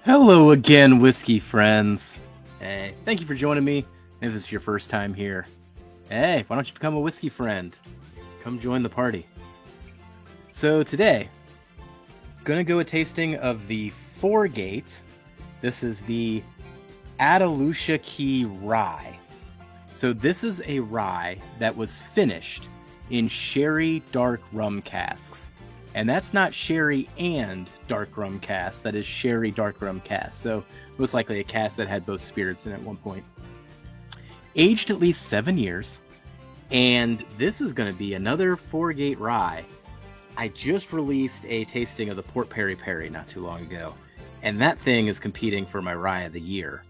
Hello again, whiskey friends. Hey, thank you for joining me. If this is your first time here, hey, why don't you become a whiskey friend? Come join the party. So today, gonna go a tasting of the Four Gate. This is the Andalusia Key Rye. So this is a rye that was finished in sherry dark rum casks. And that's not sherry and dark rum cask. That is sherry dark rum cask. So most likely a cask that had both spirits in at one point. Aged at least 7 years. And this is going to be another Four Gate rye. I just released a tasting of the Port Perry Perry not too long ago. And that thing is competing for my rye of the year.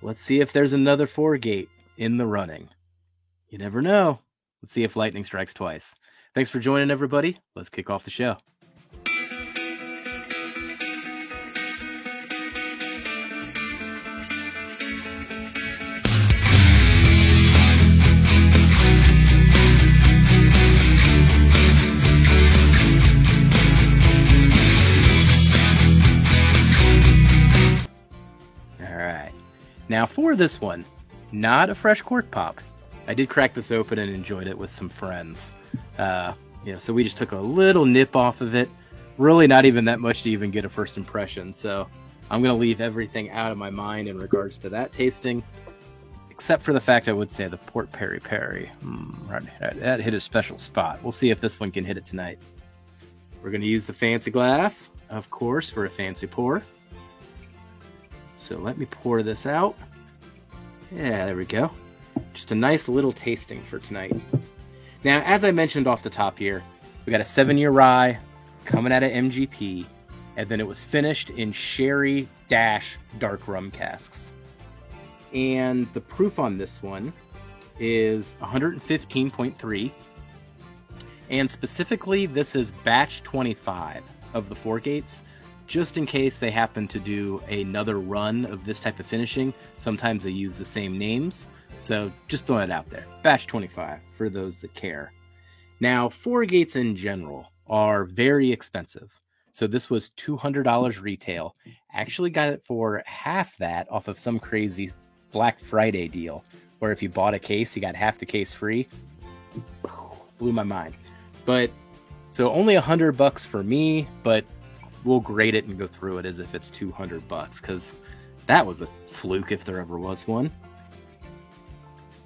Let's see if there's another Four Gate in the running. You never know. Let's see if lightning strikes twice. Thanks for joining, everybody. Let's kick off the show. All right. Now for this one, not a fresh cork pop. I did crack this open and enjoyed it with some friends. So we just took a little nip off of it. Really not even that much to even get a first impression. So I'm going to leave everything out of my mind in regards to that tasting. Except for the fact I would say the Port Perry Perry. That hit a special spot. We'll see if this one can hit it tonight. We're going to use the fancy glass, of course, for a fancy pour. So let me pour this out. Yeah, there we go. Just a nice little tasting for tonight. Now, as I mentioned off the top here, we got a 7-year rye coming out of MGP, and then it was finished in sherry dark rum casks. And the proof on this one is 115.3. And specifically, this is batch 25 of the Four Gates, just in case they happen to do another run of this type of finishing. Sometimes they use the same names. So just throwing it out there. Batch 25 for those that care. Now, Four Gates in general are very expensive. So this was $200 retail. Actually got it for half that off of some crazy Black Friday deal, where if you bought a case, you got half the case free. Blew my mind. But so only $100 for me, but we'll grade it and go through it as if it's $200, because that was a fluke if there ever was one.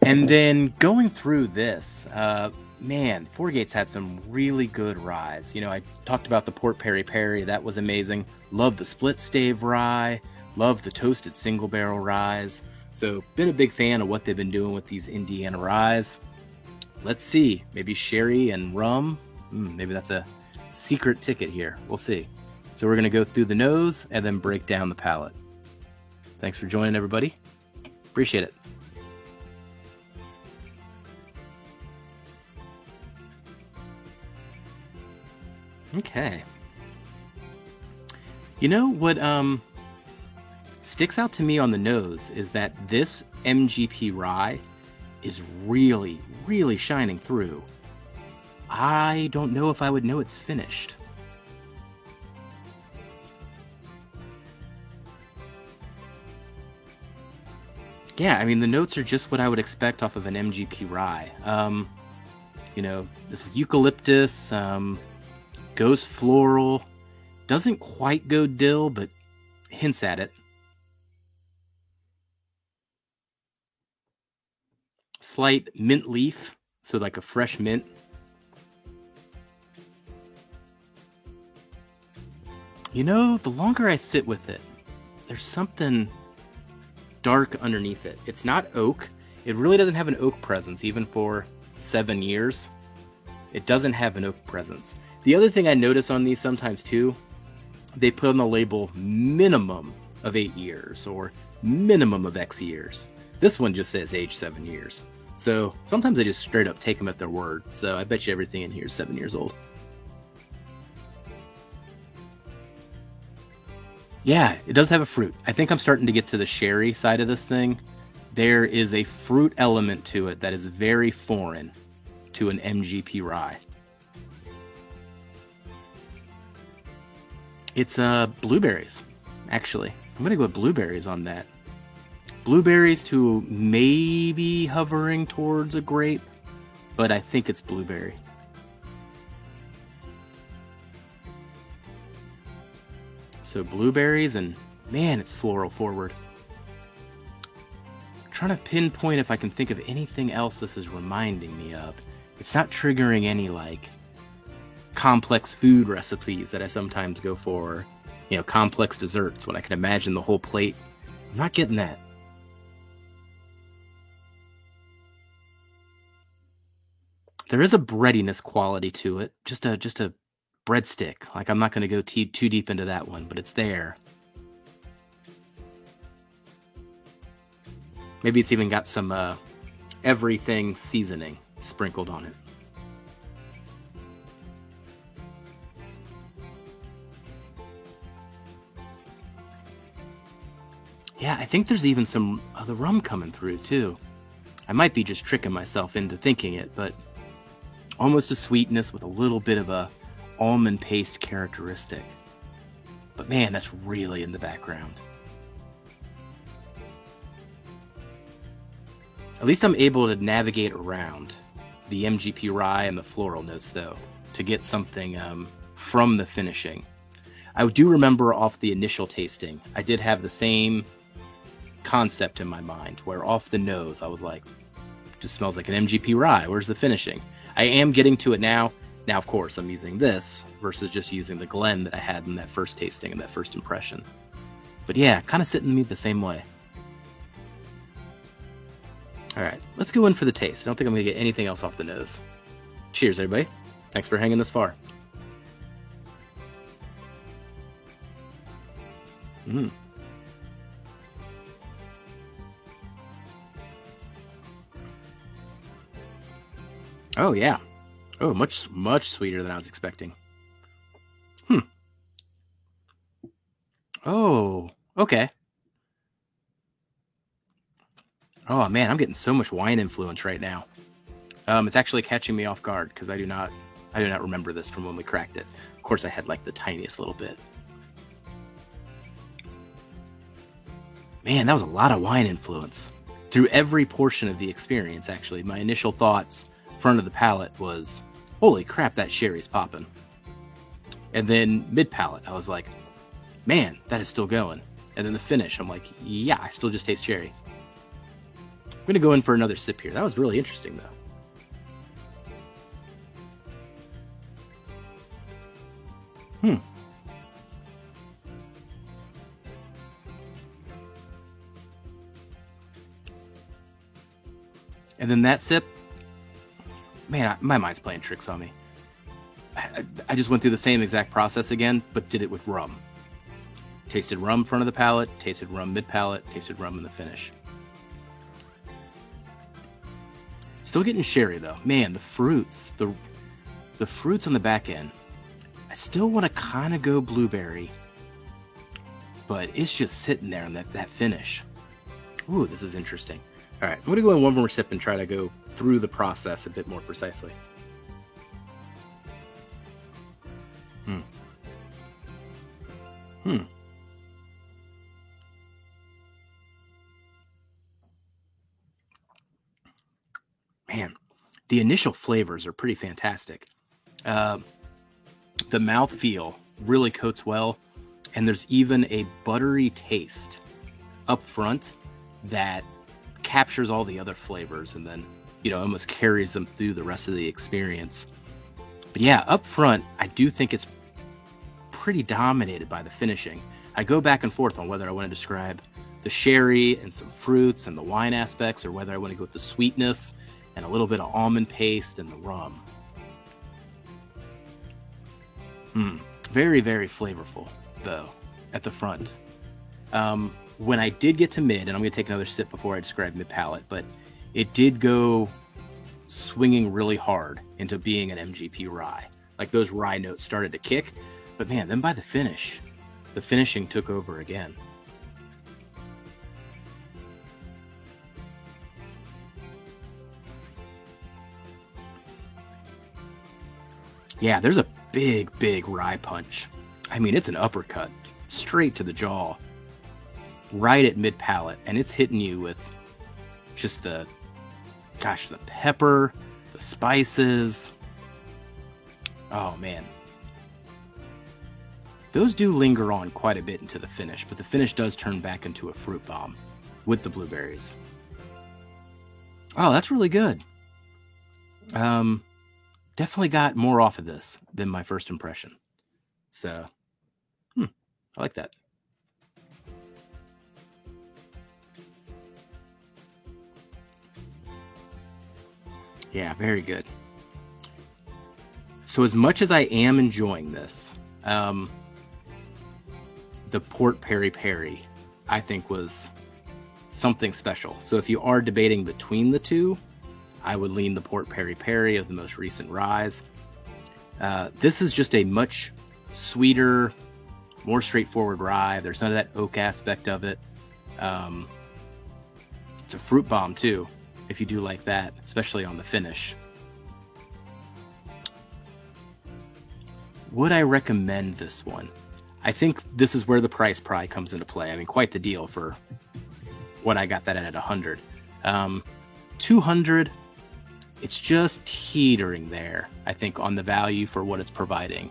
And then going through this, Four Gates had some really good ryes. You know, I talked about the Port Perry Perry. That was amazing. Love the split stave rye. Love the toasted single barrel ryes. So been a big fan of what they've been doing with these Indiana ryes. Let's see. Maybe sherry and rum. Maybe that's a secret ticket here. We'll see. So we're going to go through the nose and then break down the palate. Thanks for joining, everybody. Appreciate it. Okay. You know what sticks out to me on the nose is that this MGP rye is really, really shining through. I don't know if I would know it's finished. Yeah, I mean, the notes are just what I would expect off of an MGP rye. This eucalyptus, goes floral, doesn't quite go dill, but hints at it. Slight mint leaf, so like a fresh mint. You know, the longer I sit with it, there's something dark underneath it. It's not oak. It really doesn't have an oak presence, even for 7 years. It doesn't have an oak presence. The other thing I notice on these sometimes too, they put on the label minimum of 8 years or minimum of X years. This one just says age 7 years. So sometimes I just straight up take them at their word. So I bet you everything in here is 7 years old. Yeah, it does have a fruit. I think I'm starting to get to the sherry side of this thing. There is a fruit element to it that is very foreign to an MGP rye. It's blueberries. actually. I'm going to go with blueberries on that. Blueberries to maybe hovering towards a grape, but I think it's blueberry. So blueberries, and man, it's floral forward. I'm trying to pinpoint if I can think of anything else this is reminding me of. It's not triggering any like complex food recipes that I sometimes go for, complex desserts when I can imagine the whole plate. I'm not getting that. There is a breadiness quality to it, just a breadstick. Like, I'm not going to go too deep into that one, but it's there. Maybe it's even got some everything seasoning sprinkled on it. Yeah, I think there's even some of the rum coming through too. I might be just tricking myself into thinking it, but almost a sweetness with a little bit of a almond paste characteristic. But man, that's really in the background. At least I'm able to navigate around the MGP rye and the floral notes, though, to get something from the finishing. I do remember off the initial tasting, I did have the same concept in my mind, where off the nose, I was like, just smells like an MGP rye. Where's the finishing? I am getting to it now. Now, of course, I'm using this versus just using the Glen that I had in that first tasting and that first impression. But yeah, kind of sitting me the same way. All right, let's go in for the taste. I don't think I'm going to get anything else off the nose. Cheers, everybody. Thanks for hanging this far. Oh, yeah. Oh, much sweeter than I was expecting. Oh, okay. Oh, man, I'm getting so much wine influence right now. It's actually catching me off guard because I do not remember this from when we cracked it. Of course, I had like the tiniest little bit. Man, that was a lot of wine influence through every portion of the experience, actually. My initial thoughts, front of the palate, was, holy crap, that sherry's popping. And then mid-palate, I was like, man, that is still going. And then the finish, I'm like, yeah, I still just taste cherry. I'm going to go in for another sip here. That was really interesting, though. And then that sip, man, my mind's playing tricks on me. I just went through the same exact process again, but did it with rum. Tasted rum front of the palate, tasted rum mid-palate, tasted rum in the finish. Still getting sherry, though. Man, the fruits, the fruits on the back end. I still want to kind of go blueberry, but it's just sitting there in that finish. Ooh, this is interesting. All right, I'm going to go in one more sip and try to go through the process a bit more precisely. Man, the initial flavors are pretty fantastic. The mouthfeel really coats well, and there's even a buttery taste up front that captures all the other flavors and then, almost carries them through the rest of the experience. But yeah, up front, I do think it's pretty dominated by the finishing. I go back and forth on whether I want to describe the sherry and some fruits and the wine aspects, or whether I want to go with the sweetness and a little bit of almond paste and the rum. Very, very flavorful, though, at the front. When I did get to mid, and I'm going to take another sip before I describe mid-palate, but it did go swinging really hard into being an MGP rye. Like, those rye notes started to kick, but man, then by the finish, the finishing took over again. Yeah, there's a big rye punch. I mean, it's an uppercut straight to the jaw, right at mid palate, and it's hitting you with just the pepper, the spices. Oh man, those do linger on quite a bit into the finish, but the finish does turn back into a fruit bomb with the blueberries. Oh, that's really good. Definitely got more off of this than my first impression. So, I like that. Yeah, very good. So as much as I am enjoying this, the Port Peri Peri, I think, was something special. So if you are debating between the two, I would lean the Port Peri Peri of the most recent rise. This is just a much sweeter, more straightforward rye. There's none of that oak aspect of it. It's a fruit bomb too, if you do like that, especially on the finish. Would I recommend this one? I think this is where the price probably comes into play. I mean, quite the deal for what I got that at 100. 200, it's just teetering there, I think, on the value for what it's providing.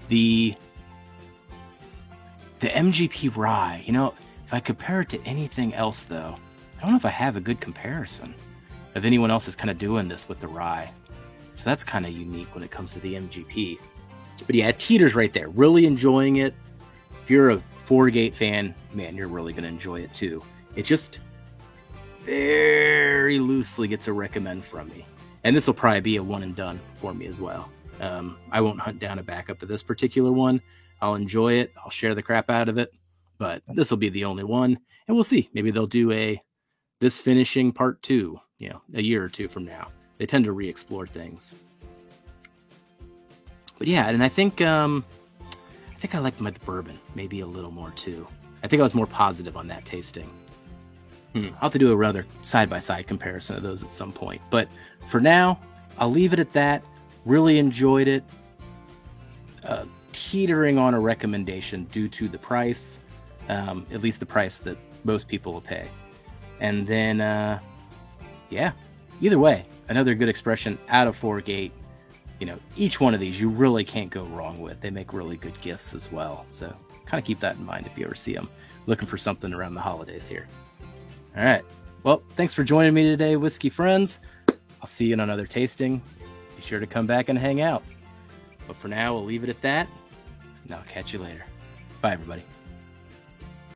The MGP rye, if I compare it to anything else, though, I don't know if I have a good comparison of anyone else that's kind of doing this with the rye. So that's kind of unique when it comes to the MGP. But yeah, it teeters right there. Really enjoying it. If you're a Four Gate fan, man, you're really going to enjoy it too. It just very loosely gets a recommend from me. And this will probably be a one and done for me as well. I won't hunt down a backup of this particular one. I'll enjoy it. I'll share the crap out of it. But this will be the only one. And we'll see. Maybe they'll do this finishing part 2, a year or two from now. They tend to re-explore things. But yeah, and I think I liked my bourbon maybe a little more too. I think I was more positive on that tasting. I'll have to do a rather side-by-side comparison of those at some point. But for now, I'll leave it at that. Really enjoyed it. Teetering on a recommendation due to the price, at least the price that most people will pay. And then, either way, another good expression out of Four Gate. Each one of these you really can't go wrong with. They make really good gifts as well. So kind of keep that in mind if you ever see them. Looking for something around the holidays here. All right. Well, thanks for joining me today, whiskey friends. I'll see you in another tasting. Be sure to come back and hang out. But for now, we'll leave it at that, and I'll catch you later. Bye, everybody.